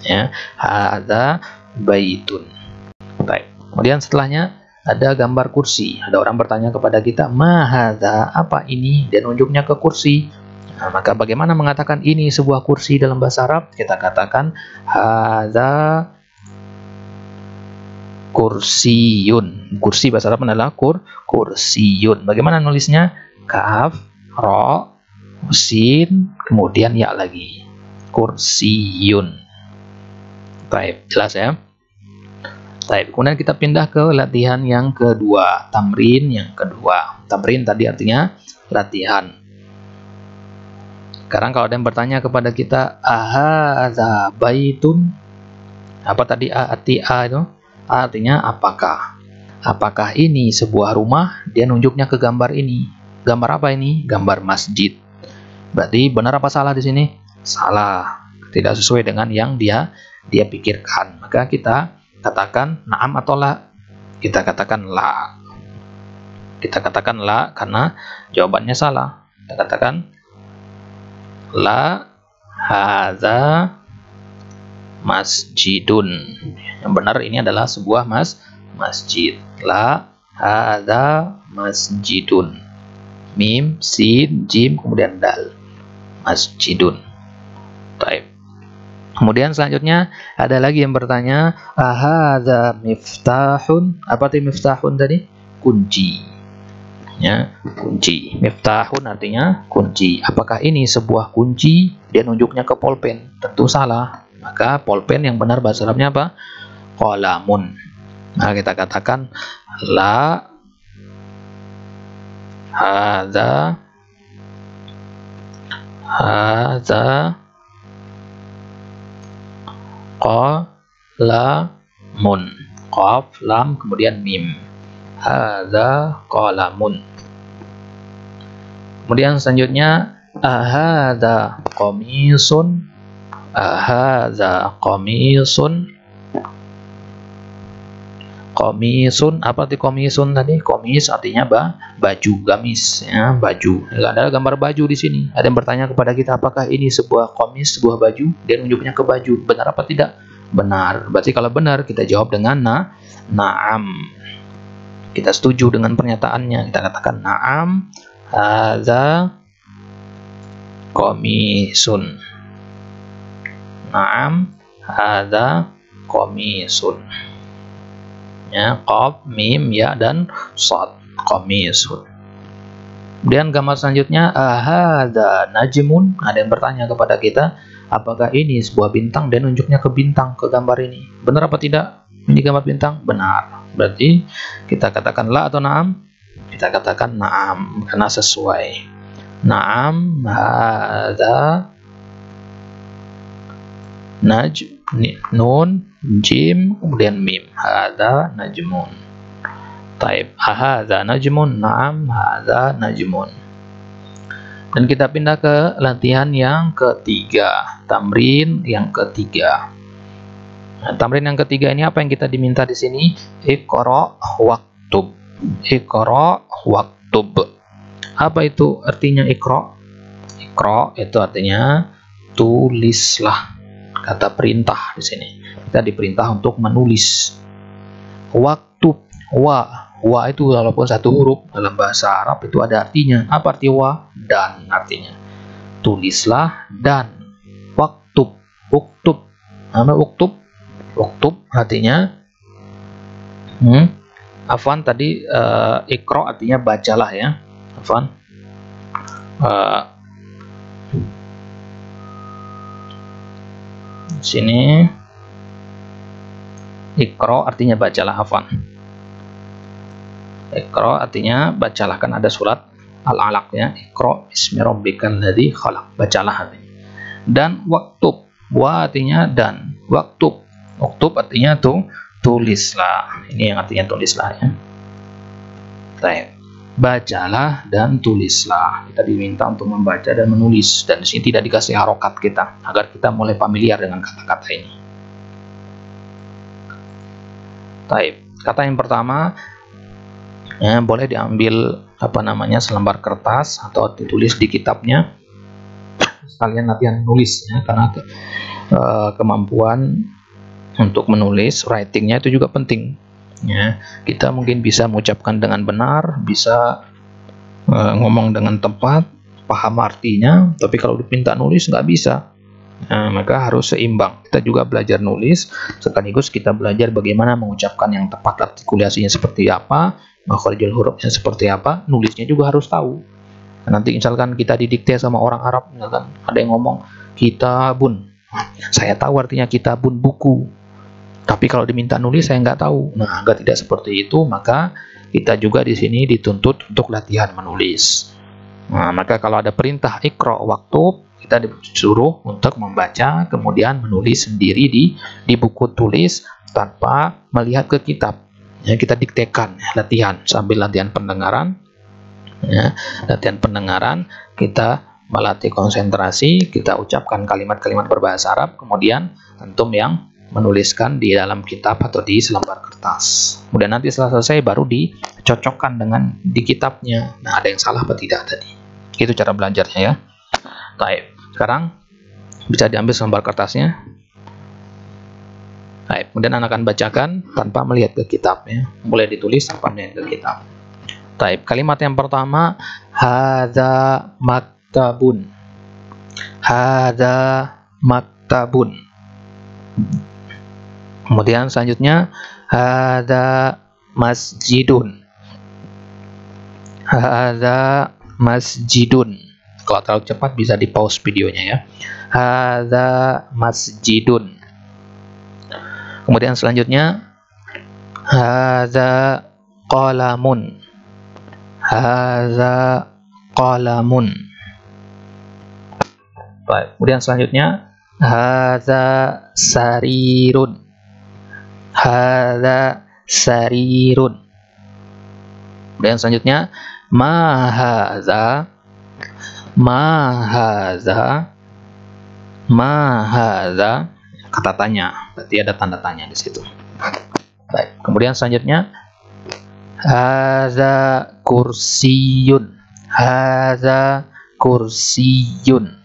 Ya, hadza baitun. Baik. Kemudian setelahnya ada gambar kursi. Ada orang bertanya kepada kita, ma hadza, apa ini? Dan nunjuknya ke kursi. Nah, maka bagaimana mengatakan ini sebuah kursi dalam bahasa Arab? Kita katakan hadza kursiyun. Kursi bahasa Arab adalah kursiyun. Bagaimana nulisnya? Kaf, ro, sin, kemudian ya lagi. Kursiyun. Baik, jelas ya? Baik, kemudian kita pindah ke latihan yang kedua. Tamrin yang kedua. Tamrin tadi artinya latihan. Sekarang kalau ada yang bertanya kepada kita, ahadza baitun? Apa tadi a itu? Artinya apakah? Apakah ini sebuah rumah? Dia nunjuknya ke gambar ini. Gambar apa ini? Gambar masjid. Berarti benar apa salah di sini? Salah. Tidak sesuai dengan yang dia pikirkan. Maka kita katakan na'am atau la. Kita katakan la. Kita katakan la karena jawabannya salah. Kita katakan la hadza masjidun. Yang benar ini adalah sebuah masjid. La hadza masjidun. Mim, sin, jim, kemudian dal. Masjidun. Baik. Kemudian selanjutnya ada lagi yang bertanya, ahadza miftahun? Apa itu miftahun tadi? Kunci. Ya, kunci. Miftahun artinya kunci. Apakah ini sebuah kunci? Dia nunjuknya ke polpen. Tentu salah. Maka polpen yang benar bahasa Arabnya apa? Qalamun. Nah, kita katakan la hadza qalamun. Qaf, lam, kemudian mim. Hadza qalamun. Kemudian selanjutnya ahadza qamisun. Ahadza qamisun. Komisun, apa arti komisun tadi? Komis artinya baju, gamis, ya, baju. Ada gambar baju di sini. Ada yang bertanya kepada kita, apakah ini sebuah komis, sebuah baju? Dia menunjuknya ke baju. Benar apa tidak? Benar. Berarti kalau benar kita jawab dengan na'am. Kita setuju dengan pernyataannya. Kita katakan na'am hadza komisun. Na'am hadza komisun. Ya, qaf, mim, ya, dan shad, qamisun. Kemudian gambar selanjutnya ahadza najmun. Ada yang bertanya kepada kita, apakah ini sebuah bintang? Dan nunjuknya ke bintang, ke gambar ini. Benar apa tidak? Ini gambar bintang? Benar. Berarti kita katakan la atau na'am? Kita katakan na'am karena sesuai. Na'am hadza nun, jim, kemudian mim. Hadza najmun. Taib. Hadza najmun. Na'am hadza najmun. Dan kita pindah ke latihan yang ketiga. Tamrin yang ketiga. Nah, tamrin yang ketiga ini apa yang kita diminta di sini? Iqra waktub. Iqra waktub. Apa itu artinya iqra? Iqra itu artinya tulislah. Kata perintah di sini. Kita diperintah untuk menulis. Waktu wa itu walaupun satu huruf dalam bahasa Arab itu ada artinya. Apa arti wa? Dan artinya. Tulislah dan. Waktub. Uktub. Apa uktub? Uktub artinya Afwan tadi ikro artinya bacalah ya. Afwan. Sini ikro artinya bacalah, hafan. Ikro artinya bacalah, kan ada surat Al-Alaq ya. Ikro bismi rabbikal ladzi khalaq, bacalah artinya. Dan waktub, wa artinya dan, waktub, waktub artinya tulislah. Ini yang artinya tulislah ya. Baik. Bacalah dan tulislah. Kita diminta untuk membaca dan menulis, dan di sini tidak dikasih harokat kita agar kita mulai familiar dengan kata-kata ini. Baik. Kata yang pertama ya, boleh diambil selembar kertas atau ditulis di kitabnya sekalian latihan nulis ya, karena kemampuan untuk menulis writingnya itu juga penting. Ya, kita mungkin bisa mengucapkan dengan benar, bisa ngomong dengan tepat, paham artinya, tapi kalau dipinta nulis nggak bisa. Maka harus seimbang. Kita juga belajar nulis, sekaligus kita belajar bagaimana mengucapkan yang tepat, artikulasinya seperti apa, makharijul hurufnya seperti apa, nulisnya juga harus tahu. Nanti misalkan kita didikte sama orang Arab, misalkan ada yang ngomong kitabun, saya tahu artinya kitabun, buku. Tapi kalau diminta nulis saya nggak tahu. Nah, agar tidak seperti itu, maka kita juga di sini dituntut untuk latihan menulis. Nah, maka kalau ada perintah ikra waktub, kita disuruh untuk membaca, kemudian menulis sendiri di buku tulis tanpa melihat ke kitab. Ya, kita diktekan, latihan sambil latihan pendengaran. Ya, latihan pendengaran, kita melatih konsentrasi, kita ucapkan kalimat-kalimat berbahasa Arab, kemudian antum yang menuliskan di dalam kitab atau di selembar kertas. Kemudian nanti setelah selesai baru dicocokkan dengan di kitabnya. Nah, ada yang salah apa tidak tadi? Itu cara belajarnya ya. Baik, sekarang bisa diambil selembar kertasnya. Baik, kemudian anak akan bacakan tanpa melihat ke kitabnya. Mulai ditulis tanpa melihat ke kitab. Baik, kalimat yang pertama hadza maktabun. Hadza maktabun. Kemudian selanjutnya hadza masjidun. Hadza masjidun. Kalau terlalu cepat bisa di pause videonya ya. Hadza masjidun. Kemudian selanjutnya Hadza qalamun. Hadza qalamun. Baik, kemudian selanjutnya hadza sarirun. Hadza sarirun. Kemudian selanjutnya ma hadza. Ma hadza. Ma hadza. Kata tanya, berarti ada tanda tanya di situ. Baik, kemudian selanjutnya hadza kursiyun. Hadza kursiyun.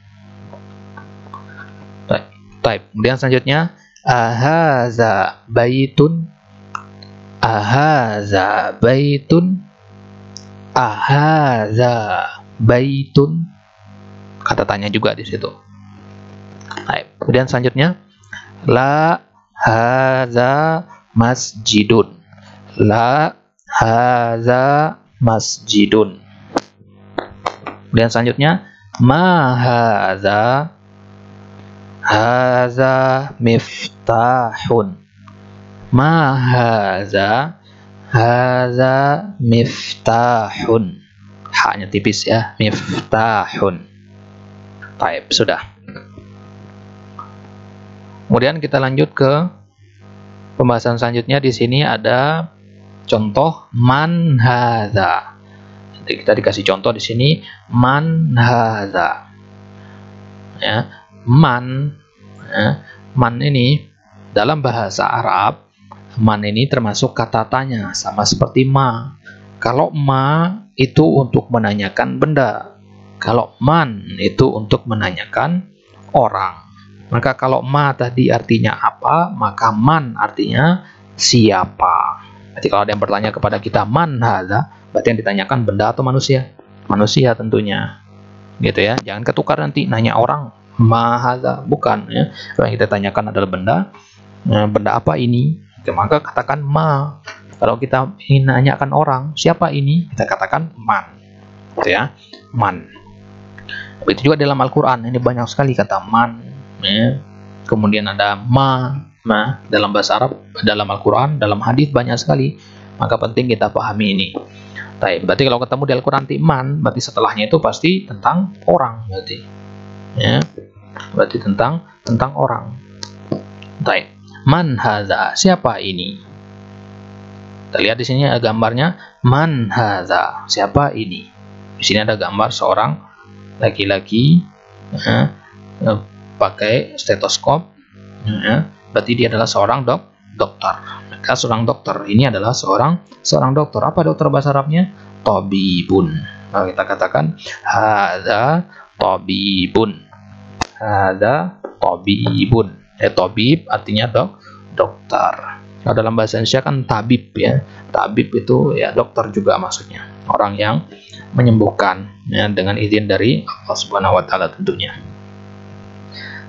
Baik, kemudian selanjutnya ahadza baitun. Ahadza baitun. Ahadza baitun. Kata tanya juga di situ. Baik, kemudian selanjutnya la hadza masjidun. La hadza masjidun. Kemudian selanjutnya ma hadza. Hadza miftahun. Ma hadza. Hadza miftahun. Haknya tipis ya, miftahun. Baik, sudah. Kemudian kita lanjut ke pembahasan selanjutnya. Di sini ada contoh man hadza. Jadi kita dikasih contoh di sini man hadza. Ya, man. Ya, man ini dalam bahasa Arab, man ini termasuk kata tanya, sama seperti ma. Kalau ma itu untuk menanyakan benda. Kalau man itu untuk menanyakan orang. Maka kalau ma tadi artinya apa, maka man artinya siapa. Jadi kalau ada yang bertanya kepada kita man hadza, berarti yang ditanyakan benda atau manusia? Manusia tentunya. Gitu ya. Jangan ketukar nanti nanya orang ma hadza, bukan ya. Kalau yang kita tanyakan adalah benda. Benda apa ini? Maka katakan ma. Kalau kita ingin nanyakan orang, siapa ini? Kita katakan man. Gitu ya. Man. Begitu juga dalam Al-Quran, ini banyak sekali kata man. Ya. Kemudian ada ma dalam bahasa Arab, dalam Al-Quran, dalam hadis banyak sekali. Maka penting kita pahami ini. Berarti kalau ketemu di Al-Quran man, berarti setelahnya itu pasti tentang orang, berarti. Ya. Berarti tentang orang. Man hadza, siapa ini? Kita lihat di sini ada gambarnya man hadza, siapa ini? Di sini ada gambar seorang laki-laki pakai stetoskop. Berarti dia adalah seorang dokter. Maka seorang dokter ini adalah seorang dokter. Apa dokter bahasa Arabnya? Tabibun. Nah, kita katakan hadza tabibun. Hadza tabibun. Tabib artinya dokter. Kalau dalam bahasa Indonesia kan tabib ya. Tabib itu ya dokter juga maksudnya. Orang yang menyembuhkan ya, dengan izin dari Allah Subhanahu wa taala tentunya.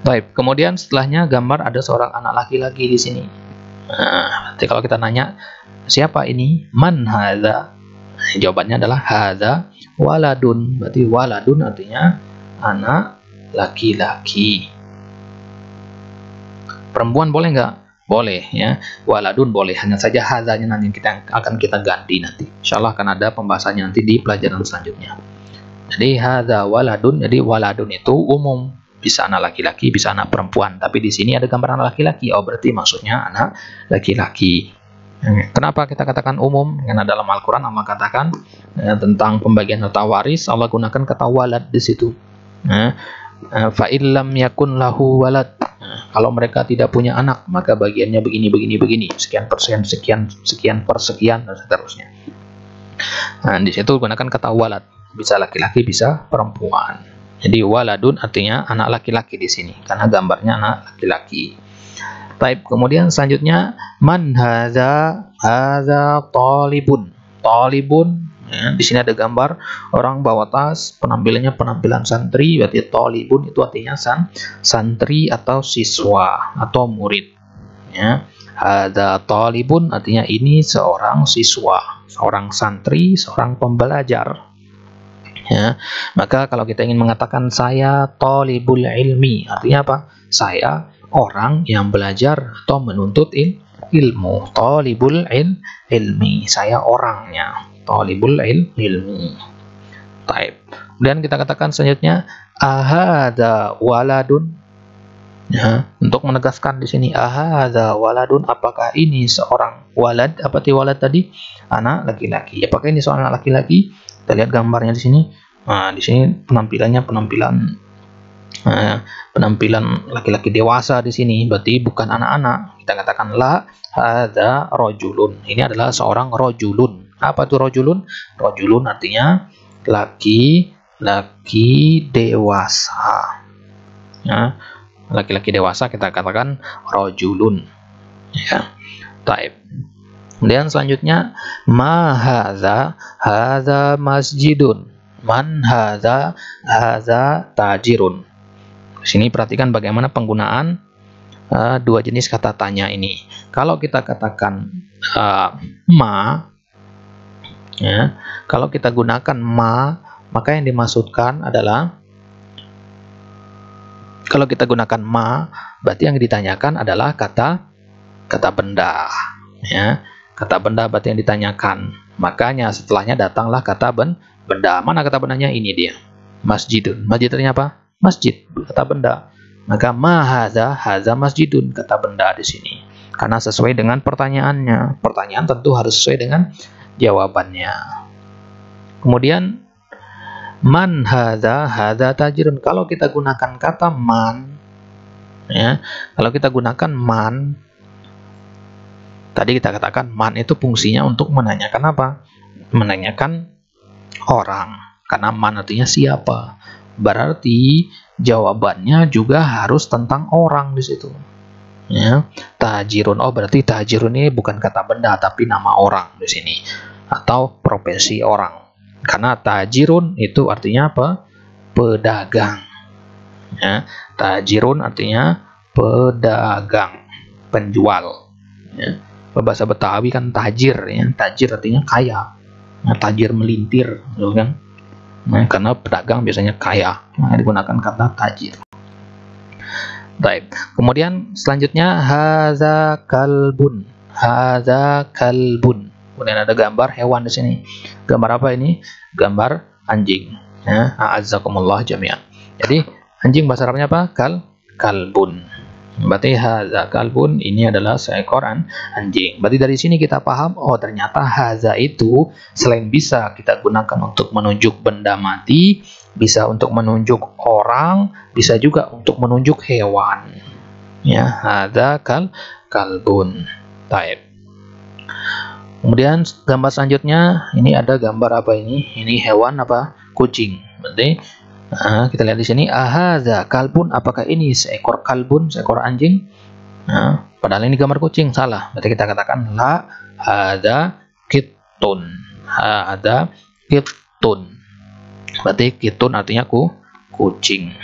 Baik, kemudian setelahnya gambar ada seorang anak laki-laki di sini. Nah, jadi kalau kita nanya siapa ini? Man hadza? Jawabannya adalah hadza waladun. Berarti waladun artinya anak laki-laki. Perempuan boleh nggak? Boleh ya. Waladun boleh. Hanya saja hadzanya nanti akan kita ganti nanti. Insyaallah akan ada pembahasannya nanti di pelajaran selanjutnya. Jadi hadza waladun. Jadi waladun itu umum. Bisa anak laki-laki, bisa anak perempuan. Tapi di sini ada gambar anak laki-laki. Oh, berarti maksudnya anak laki-laki. Kenapa kita katakan umum? Karena dalam Al-Quran Allah katakan tentang pembagian harta waris, Allah gunakan kata walad di situ. Fa illam yakun lahu walad. Kalau mereka tidak punya anak, maka bagiannya begini. Sekian persen, sekian per sekian, dan seterusnya. Nah, di situ gunakan kata walad. Bisa laki-laki, bisa perempuan. Jadi waladun artinya anak laki-laki di sini, karena gambarnya anak laki-laki. Baik, kemudian selanjutnya man hadza talibun. Talibun. Ya, di sini ada gambar orang bawa tas, penampilannya penampilan santri, berarti talibun itu artinya santri atau siswa atau murid. Ya, hadza talibun artinya ini seorang siswa, seorang santri, seorang pembelajar. Ya, maka kalau kita ingin mengatakan saya talibul ilmi, artinya apa? Saya orang yang belajar atau menuntut ilmu. Talibul ilmi, saya orangnya. Talibul ilmi. Taib. Kemudian kita katakan selanjutnya ahadza waladun. Ya, untuk menegaskan di sini ahadza waladun, apakah ini seorang walad? Apa arti walad tadi? Anak laki-laki. Apakah ini seorang anak laki-laki? Kita lihat gambarnya di sini. Nah, di sini penampilannya penampilan laki-laki dewasa di sini, berarti bukan anak-anak. Kita katakan la hadza rajulun. Ini adalah seorang rajulun. Apa itu rajulun? Rajulun artinya laki-laki dewasa. Ya, laki-laki dewasa kita katakan rajulun. Ya. Taib. Kemudian selanjutnya ma hadza masjidun. Man hadza tajirun. Di sini perhatikan bagaimana penggunaan dua jenis kata tanya ini. Kalau kita katakan ma, ya, kalau kita gunakan ma, maka yang dimaksudkan adalah, kalau kita gunakan ma, berarti yang ditanyakan adalah kata benda, ya. Kata benda berarti yang ditanyakan. Makanya setelahnya datanglah kata benda. Mana kata bendanya? Ini dia. Masjidun. Masjid artinya apa? Masjid, kata benda. Maka ma hadza masjidun, kata benda di sini. Karena sesuai dengan pertanyaannya. Pertanyaan tentu harus sesuai dengan jawabannya. Kemudian man hadza tajirun. Kalau kita gunakan kata man, ya, kalau kita gunakan man, tadi kita katakan man itu fungsinya untuk menanyakan apa? Menanyakan orang. Karena man artinya siapa. Berarti jawabannya juga harus tentang orang di situ. Ya, tajirun. Oh, berarti tajirun ini bukan kata benda tapi nama orang di sini atau profesi orang. Karena tajirun itu artinya apa? Pedagang. Ya, tajirun artinya pedagang, penjual. Ya, bahasa Betawi kan tajir, ya. Tajir artinya kaya. Nah, tajir melintir, gitu kan? Nah, karena pedagang biasanya kaya, nah, digunakan kata tajir. Baik. Kemudian selanjutnya hadza kalbun. Hadza kalbun. Kemudian ada gambar hewan di sini. Gambar apa ini? Gambar anjing. Ya, a'azzakumullah jami'an. Jadi anjing bahasa Arabnya apa? Kalbun. Berarti hadza kalbun, ini adalah seekor anjing. Berarti dari sini kita paham, oh ternyata hadza itu selain bisa kita gunakan untuk menunjuk benda mati, bisa untuk menunjuk orang, bisa juga untuk menunjuk hewan. Ya, hadza kalbun. Taib. Kemudian gambar selanjutnya, ini ada gambar apa ini? Ini hewan apa? Kucing. Berarti kita lihat di sini ahadza kalbun, apakah ini seekor kalbun, seekor anjing? Nah, padahal ini gambar kucing, salah. Berarti kita katakan la hadza kittun. Hadza kittun. Berarti kittun artinya kucing.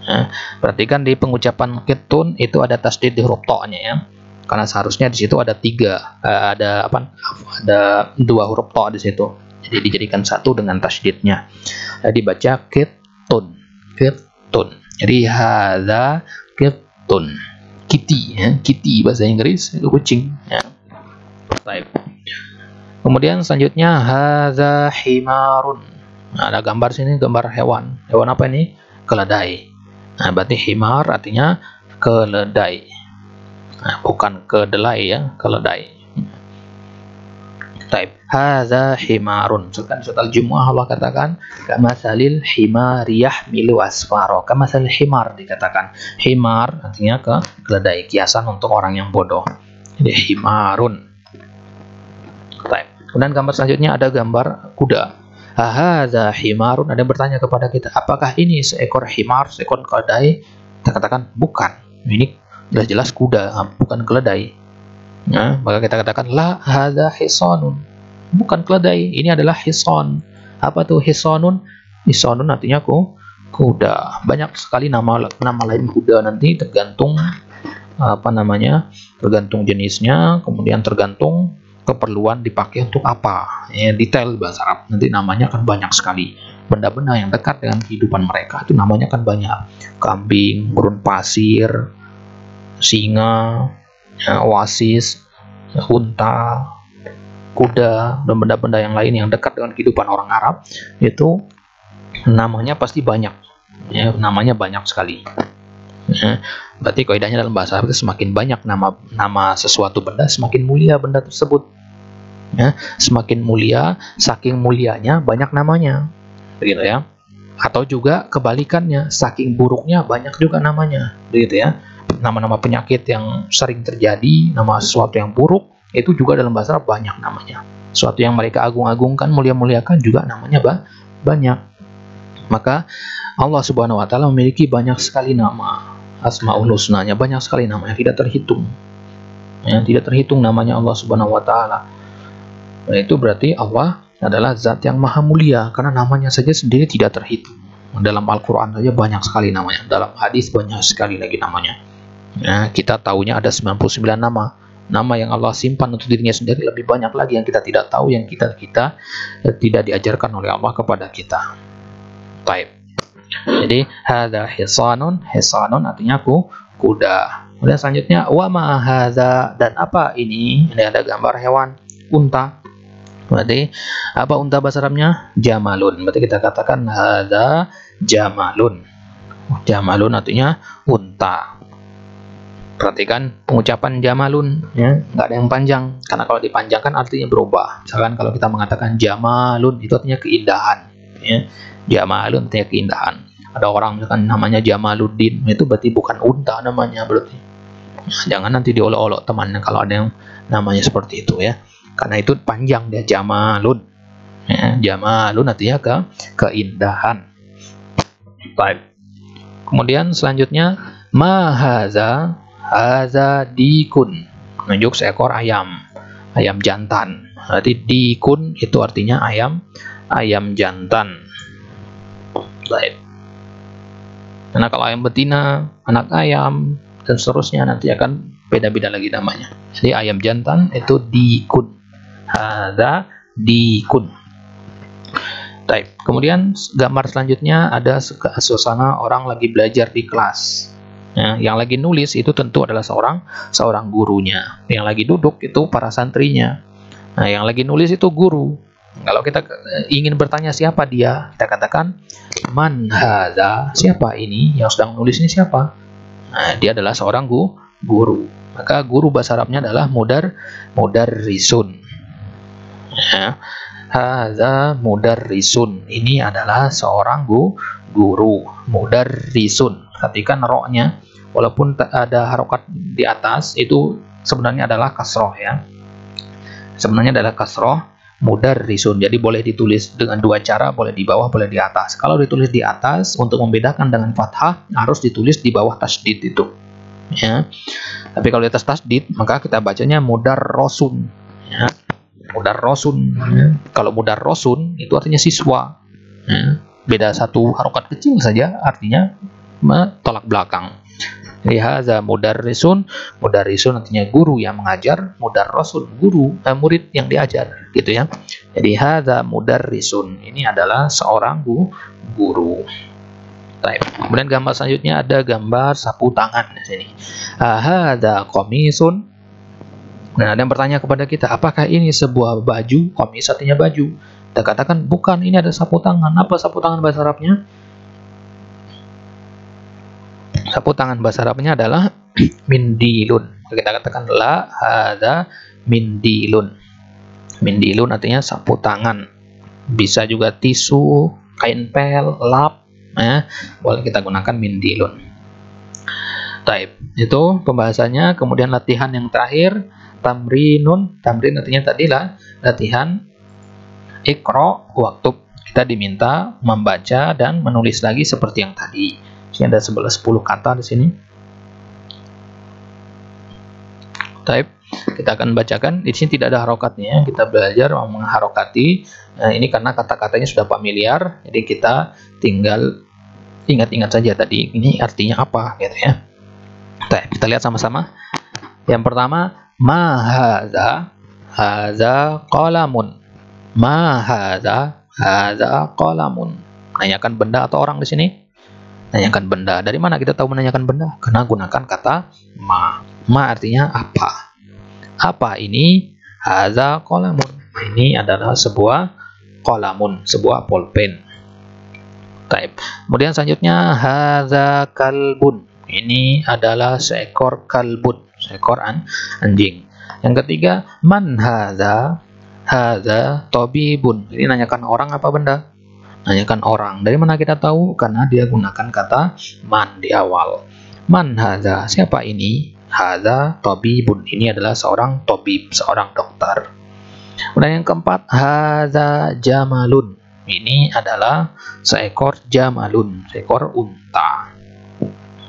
Nah, perhatikan di pengucapan kittun itu ada tasdid di huruf to-nya, ya. Karena seharusnya di situ ada ada dua huruf to di situ. Jadi dijadikan satu dengan tasdidnya. Dibaca kittun. Jadi hadza kittun. Kitty, ya. Kitty bahasa Inggris itu kucing, ya. Baik. Kemudian selanjutnya hadza himarun. Nah, ada gambar sini, gambar hewan. Hewan apa ini? Keledai. Nah, berarti himar artinya keledai. Nah, bukan kedelai, ya, keledai. Taib. Hadza himarun. Surat Al-Jumu'ah Allah katakan kamatsalil himari yahmilu asfara. Kamatsalil himar dikatakan. Himar artinya keledai, kiasan untuk orang yang bodoh. Jadi himarun. Taib. Kemudian gambar selanjutnya ada gambar kuda. Hadza himarun. Ada yang bertanya kepada kita, apakah ini seekor himar, seekor keledai? Kita katakan bukan. Ini jelas-jelas kuda, bukan keledai. Nah, maka kita katakan la hadza hisanun. Bukan keledai, ini adalah hison. Apa tuh hisonun? Hisonun artinya kuda. Banyak sekali nama lain kuda, nanti tergantung tergantung jenisnya, kemudian tergantung keperluan dipakai untuk apa. Ya, detail bahasa Arab. Nanti namanya akan banyak sekali. Benda-benda yang dekat dengan kehidupan mereka itu namanya kan banyak. Kambing, gurun pasir, singa, oasis, unta, kuda, dan benda-benda yang lain yang dekat dengan kehidupan orang Arab, itu namanya pasti banyak, ya, namanya banyak sekali. Ya, berarti kaidahnya dalam bahasa Arab itu semakin banyak nama sesuatu benda, semakin mulia benda tersebut. Ya, semakin mulia, saking mulianya banyak namanya, begitu ya. Atau juga kebalikannya, saking buruknya banyak juga namanya, begitu ya. Nama-nama penyakit yang sering terjadi, nama sesuatu yang buruk, itu juga dalam bahasa Arab banyak namanya. Sesuatu yang mereka agung-agungkan, mulia-muliakan juga namanya banyak. Maka Allah Subhanahu wa taala memiliki banyak sekali nama. Asmaul Husnanya banyak sekali namanya, tidak terhitung. Ya, tidak terhitung namanya Allah Subhanahu wa taala. Dan itu berarti Allah adalah zat yang maha mulia karena namanya saja sendiri tidak terhitung. Dalam Al-Qur'an saja banyak sekali namanya, dalam hadis banyak sekali lagi namanya. Ya, kita tahunya ada 99 nama. Nama yang Allah simpan untuk dirinya sendiri lebih banyak lagi yang kita tidak tahu, yang kita tidak diajarkan oleh Allah kepada kita. Baik. Jadi hadza hisanun, hisanun artinya kuda. Kemudian selanjutnya wa ma hadza, dan apa ini? Ini ada gambar hewan unta. Berarti apa unta bahasa Arabnya? Jamalun. Berarti kita katakan hadza jamalun. Jamalun artinya unta. Perhatikan pengucapan jamalun, ya, nggak ada yang panjang, karena kalau dipanjangkan artinya berubah. Misalkan kalau kita mengatakan jamalun, itu artinya keindahan, ya. Jamalun artinya keindahan. Ada orang misalkan namanya Jamaluddin, itu berarti bukan unta namanya, berarti. Jangan nanti diolok-olok temannya kalau ada yang namanya seperti itu, ya. Karena itu panjang dia, Jamalun. Ya, Jamalun artinya keindahan. Baik. Kemudian selanjutnya mahaza, haza dikun, menunjuk seekor ayam jantan. Berarti dikun itu artinya ayam jantan. Baik. Karena kalau ayam betina, anak ayam, dan seterusnya nanti akan beda-beda lagi namanya. Jadi ayam jantan itu dikun. Hadza dikun. Baik. Kemudian gambar selanjutnya ada suasana orang lagi belajar di kelas. Ya, yang lagi nulis itu tentu adalah seorang gurunya. Yang lagi duduk itu para santrinya. Nah, yang lagi nulis itu guru. Kalau kita ingin bertanya siapa dia, kita katakan man hadza, siapa ini yang sedang nulis ini siapa? Nah, dia adalah seorang guru. Maka guru bahasa Arabnya adalah mudarrisun. Ya. Hadza mudarrisun. Ini adalah seorang guru. Mudarrisun. Perhatikan roknya, walaupun ada harokat di atas, itu sebenarnya adalah kasroh, ya. Sebenarnya adalah kasroh, mudarrisun. Jadi boleh ditulis dengan dua cara, boleh di bawah, boleh di atas. Kalau ditulis di atas, untuk membedakan dengan fathah, harus ditulis di bawah tasdid itu. Ya. Tapi kalau di atas tasdid, maka kita bacanya mudarrosun. Ya. Mudarrosun. Ya. Kalau mudarrosun, itu artinya siswa. Ya. Beda satu harokat kecil saja, artinya tolak belakang. Jadi hadza mudarrisun, mudarrisun artinya guru yang mengajar, mudarrosun guru, murid yang diajar, gitu ya. Jadi hadza mudarrisun, ini adalah seorang guru. Baik. Kemudian gambar selanjutnya ada gambar sapu tangan di sini. Hadza qamisun. Nah, ada yang bertanya kepada kita, apakah ini sebuah baju? Qamis artinya baju. Kita katakan bukan, ini ada sapu tangan. Apa sapu tangan bahasa Arabnya? Sapu tangan bahasa Arabnya adalah mindilun. Kita katakan la hadza mindilun. Mindilun artinya sapu tangan. Bisa juga tisu, kain pel, lap, ya. Boleh kita gunakan mindilun. Taib. Itu pembahasannya. Kemudian latihan yang terakhir, tamrinun. Tamrin artinya tadilah latihan. Iqra, waktu kita diminta membaca dan menulis lagi seperti yang tadi. Ini ada 10 kata di sini. Taib. Kita akan bacakan. Di sini tidak ada harokatnya. Kita belajar mengharokati. Nah, ini karena kata-katanya sudah familiar. Jadi kita tinggal ingat-ingat saja tadi ini artinya apa, gitu ya. Taib. Kita lihat sama-sama. Yang pertama, ma hadza, hadza qalamun. Ma hadza, hadza qalamun. Nanyakan benda atau orang di sini. Menanyakan benda. Dari mana kita tahu menanyakan benda? Karena gunakan kata ma. Ma artinya apa? Apa ini? Hadza qalamun. Ini adalah sebuah qalamun, sebuah pulpen. Baik. Kemudian selanjutnya hadza kalbun. Ini adalah seekor kalbun, seekor anjing. Yang ketiga, man hadza? Hadza tabibun. Ini nanyakan orang apa benda? Nanyakan orang. Dari mana kita tahu? Karena dia gunakan kata man di awal. Man hadza? Siapa ini? Hadza tabibun. Ini adalah seorang tabib, seorang dokter. Kemudian yang keempat, hadza jamalun. Ini adalah seekor jamalun, seekor unta.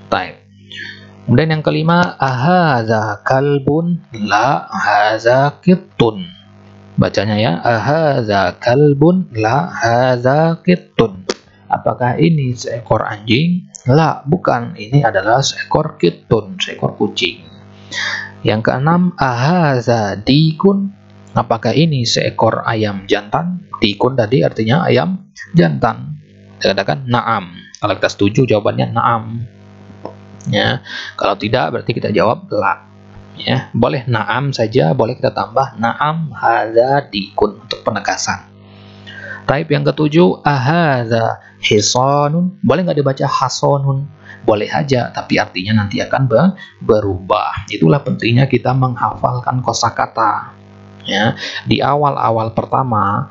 Baik. Kemudian yang kelima, ahadza kalbun? La, hadza qittun. Bacanya ya, ahadza kalbun? La, hadza qittun. Apakah ini seekor anjing? La, bukan. Ini adalah seekor qittun, seekor kucing. Yang keenam, ahadza dikun? Apakah ini seekor ayam jantan? Dikun tadi artinya ayam jantan. Dikatakan na'am. Kalau kita setuju jawabannya na'am. Ya, kalau tidak berarti kita jawab la. Ya, boleh na'am saja, boleh kita tambah na'am hadza dikun untuk penegasan. Taib yang ketujuh, ahadza hisanun. Boleh nggak dibaca hasonun? Boleh aja, tapi artinya nanti akan berubah. Itulah pentingnya kita menghafalkan kosakata. Ya, di awal-awal pertama,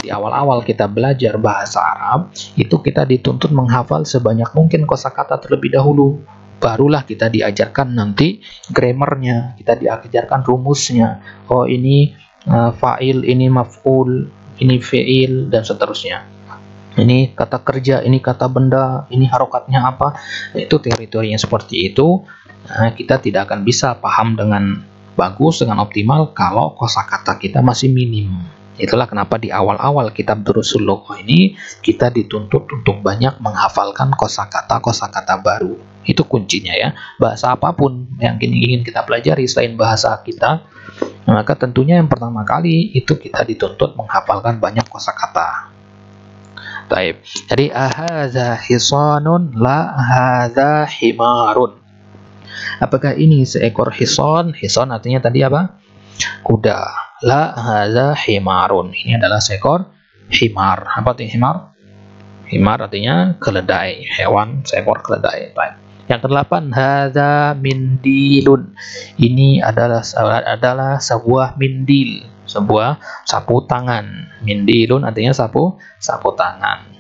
di awal-awal kita belajar bahasa Arab, itu kita dituntut menghafal sebanyak mungkin kosakata terlebih dahulu. Barulah kita diajarkan nanti grammarnya, kita diajarkan rumusnya. Oh ini fa'il, ini maf'ul, ini fi'il, dan seterusnya. Ini kata kerja, ini kata benda, ini harokatnya apa. Itu teori-teori yang seperti itu. Kita tidak akan bisa paham dengan bagus, dengan optimal kalau kosakata kita masih minim. Itulah kenapa di awal-awal kitab Durusul Lughah ini kita dituntut untuk banyak menghafalkan kosakata-kosakata baru. Itu kuncinya ya. Bahasa apapun yang ingin kita pelajari selain bahasa kita, maka tentunya yang pertama kali itu kita dituntut menghafalkan banyak kosakata. Baik. Jadi ahadza hisanun? La, hadza himarun. Apakah ini seekor hison? Hison artinya tadi apa? Kuda. La, hadza himarun. Ini adalah seekor himar. Apa artinya himar? Himar artinya keledai, hewan seekor keledai. Baik. Yang kedelapan, hadza mindilun. Ini adalah sebuah mindil, sebuah sapu tangan. Mindilun artinya sapu tangan.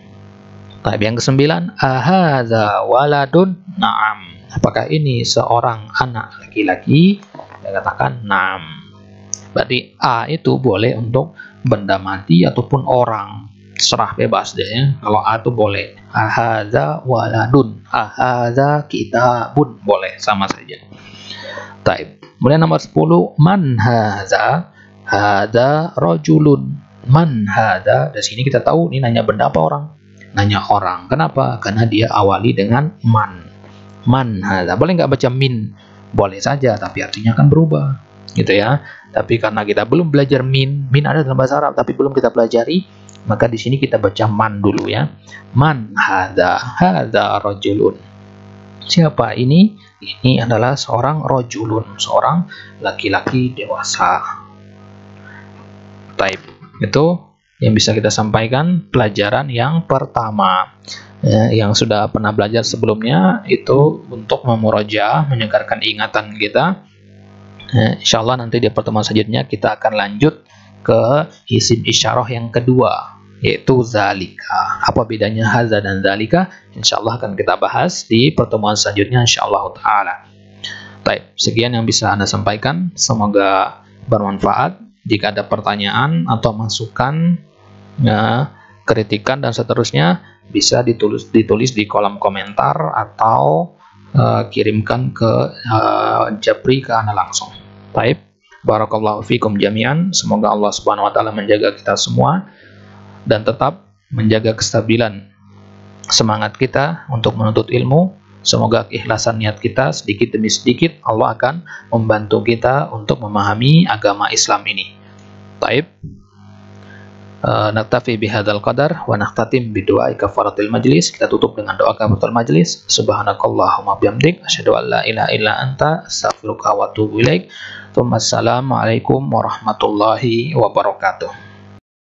Baik. Yang kesembilan, ahadza waladun? Na'am. Apakah ini seorang anak laki-laki? Saya katakan na'am. Berarti A itu boleh untuk benda mati ataupun orang. Serah bebas deh ya. Kalau A itu boleh. Ahadza waladun. Ahadza kitabun. Boleh, sama saja. Taib. Kemudian nomor 10. Man hadza? Hadza rajulun. Man hadza? Dari sini kita tahu ini nanya benda apa orang? Nanya orang. Kenapa? Karena dia awali dengan man. Man hadza. Boleh nggak baca min? Boleh saja, tapi artinya akan berubah. Gitu ya. Tapi karena kita belum belajar min ada dalam bahasa Arab tapi belum kita pelajari, maka di sini kita baca man dulu ya. Man hadza? Hadza rajulun. Siapa ini? Ini adalah seorang rajulun, seorang laki-laki dewasa. Taib. Itu yang bisa kita sampaikan pelajaran yang pertama. Yang sudah pernah belajar sebelumnya itu untuk memurajaah, menyegarkan ingatan kita. Insya Allah nanti di pertemuan selanjutnya kita akan lanjut ke isim isyarah yang kedua, yaitu zalika. Apa bedanya hadza dan zalika? Insya Allah akan kita bahas di pertemuan selanjutnya insya Allah ta'ala. Baik, sekian yang bisa Anda sampaikan. Semoga bermanfaat. Jika ada pertanyaan atau masukan, kritikan dan seterusnya, bisa ditulis di kolom komentar atau kirimkan ke Japri ke Anda langsung. Baik, barakallahu fikum jami'an. Semoga Allah Subhanahu wa taala menjaga kita semua dan tetap menjaga kestabilan semangat kita untuk menuntut ilmu. Semoga keikhlasan niat kita sedikit demi sedikit Allah akan membantu kita untuk memahami agama Islam ini. Baik. Naktafi bihadzal qadar wa naqtatim bidu'ai kafaratil majlis. Kita tutup dengan doa kafaratul majlis. Subhanakallahumma bihamdik asyhadu an la ilaha illa anta astaghfiruka wa atubu ilaik. Assalamualaikum warahmatullahi wabarakatuh.